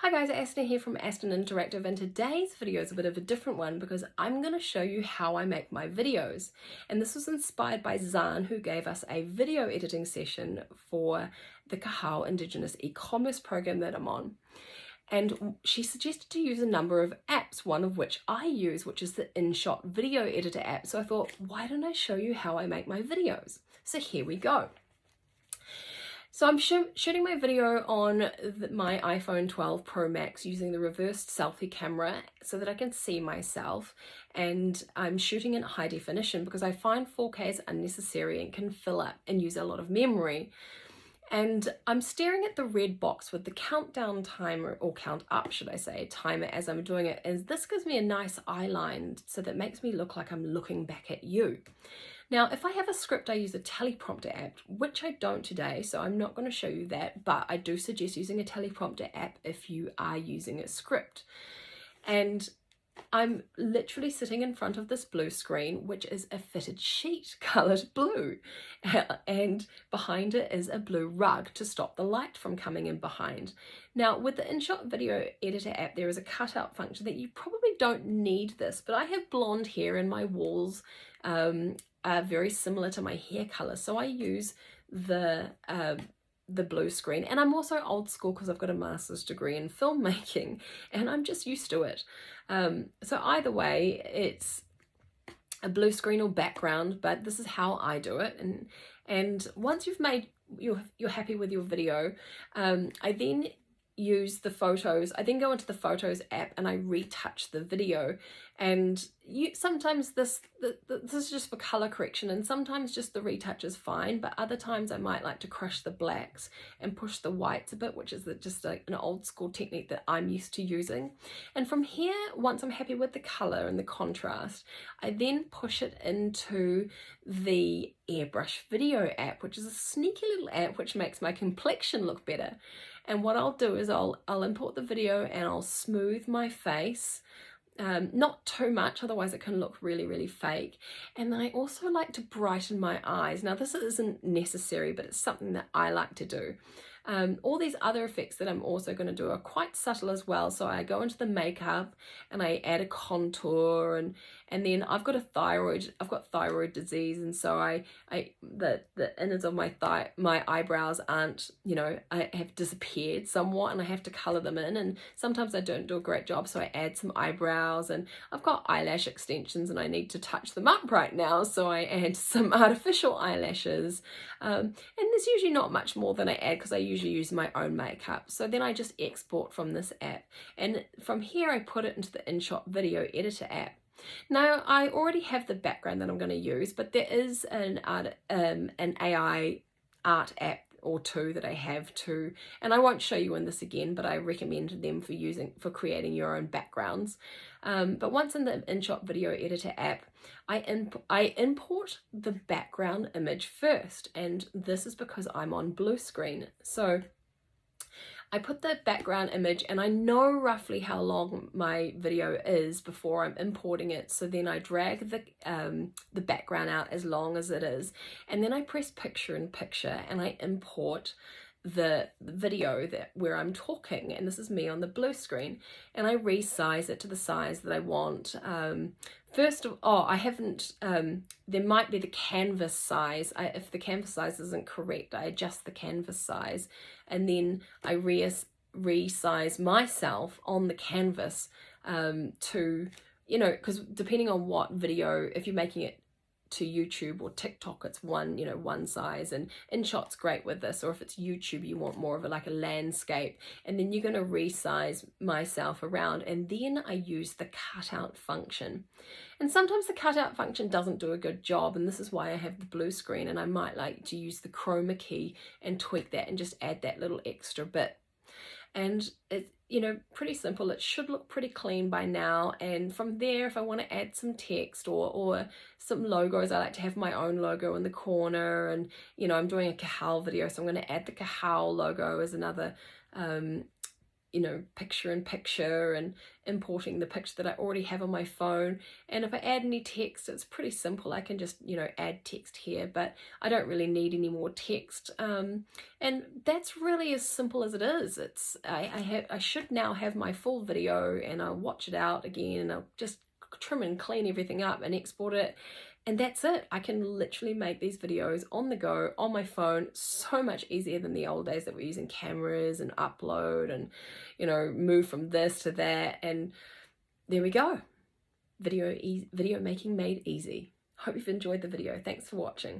Hi guys, Aston here from Aston Interactive, and today's video is a bit of a different one because I'm going to show you how I make my videos. And this was inspired by Zan, who gave us a video editing session for the Kahau Indigenous e-commerce program that I'm on. And she suggested to use a number of apps, one of which I use, which is the InShot video editor app. So I thought, why don't I show you how I make my videos? So here we go. So I'm shooting my video on my iPhone 12 Pro Max using the reversed selfie camera so that I can see myself, and I'm shooting in high definition because I find 4K is unnecessary and can fill up and use a lot of memory. And I'm staring at the red box with the countdown timer, or count up should I say, timer as I'm doing it, and this gives me a nice eye line so that makes me look like I'm looking back at you. Now, if I have a script, I use a teleprompter app, which I don't today, so I'm not going to show you that, but I do suggest using a teleprompter app if you are using a script. And I'm literally sitting in front of this blue screen, which is a fitted sheet coloured blue, and behind it is a blue rug to stop the light from coming in behind. Now, with the InShot video editor app, there is a cutout function that you probably don't need this, but I have blonde hair and my walls are very similar to my hair colour, so I use the blue screen. And I'm also old school because I've got a master's degree in filmmaking and I'm just used to it. So either way, it's a blue screen or background, but this is how I do it. And once you've made, you're happy with your video, I then use the photos. I then go into the Photos app and I retouch the video, and sometimes this is just for color correction, and sometimes just the retouch is fine, but other times I might like to crush the blacks and push the whites a bit, which is just like an old school technique that I'm used to using. And from here, once I'm happy with the color and the contrast, I then push it into the AirBrush video app, which is a sneaky little app which makes my complexion look better. And what I'll do is I'll import the video and I'll smooth my face, not too much, otherwise it can look really, really fake. And then I also like to brighten my eyes. Now this isn't necessary, but it's something that I like to do. All these other effects that I'm also going to do are quite subtle as well. So I go into the makeup and I add a contour, and then I've got thyroid disease, and so the innards of my eyebrows aren't, I have disappeared somewhat, and I have to color them in, and sometimes I don't do a great job, so I add some eyebrows, and I've got eyelash extensions and I need to touch them up right now, so I add some artificial eyelashes, and there's usually not much more than I add because I usually use my own makeup. So then I just export from this app, and from here I put it into the InShot video editor app. Now I already have the background that I'm going to use, but there is an AI art app or two that I have too, and I won't show you in this again, but I recommend them for creating your own backgrounds. But once in the InShot video editor app, I import the background image first, and this is because I'm on blue screen. So I put the background image, and I know roughly how long my video is before I'm importing it, so then I drag the background out as long as it is, and then I press picture in picture and I import the video where I'm talking, and this is me on the blue screen, and I resize it to the size that I want. I haven't, there might be the canvas size. If the canvas size isn't correct, I adjust the canvas size, and then I resize myself on the canvas to, because depending on what video, if you're making it to YouTube or TikTok, it's one size, and InShot's great with this. Or if it's YouTube, you want more of a landscape, and then you're going to resize myself around, and then I use the cutout function. And sometimes the cutout function doesn't do a good job, and this is why I have the blue screen, and I might like to use the chroma key and tweak that and just add that little extra bit. And it's, pretty simple. It should look pretty clean by now. And from there, if I want to add some text or some logos, I like to have my own logo in the corner. And, I'm doing a Kahau video, so I'm going to add the Kahau logo as another you know, picture in picture and importing the picture that I already have on my phone. And if I add any text, it's pretty simple. I can just, you know, add text here, but I don't really need any more text. And that's really as simple as it is. I should now have my full video, and I'll watch it out again, and I'll just trim and clean everything up and export it. And that's it. I can literally make these videos on the go, on my phone, so much easier than the old days that we're using cameras and upload and, you know, move from this to that. And there we go. Video making made easy. Hope you've enjoyed the video. Thanks for watching.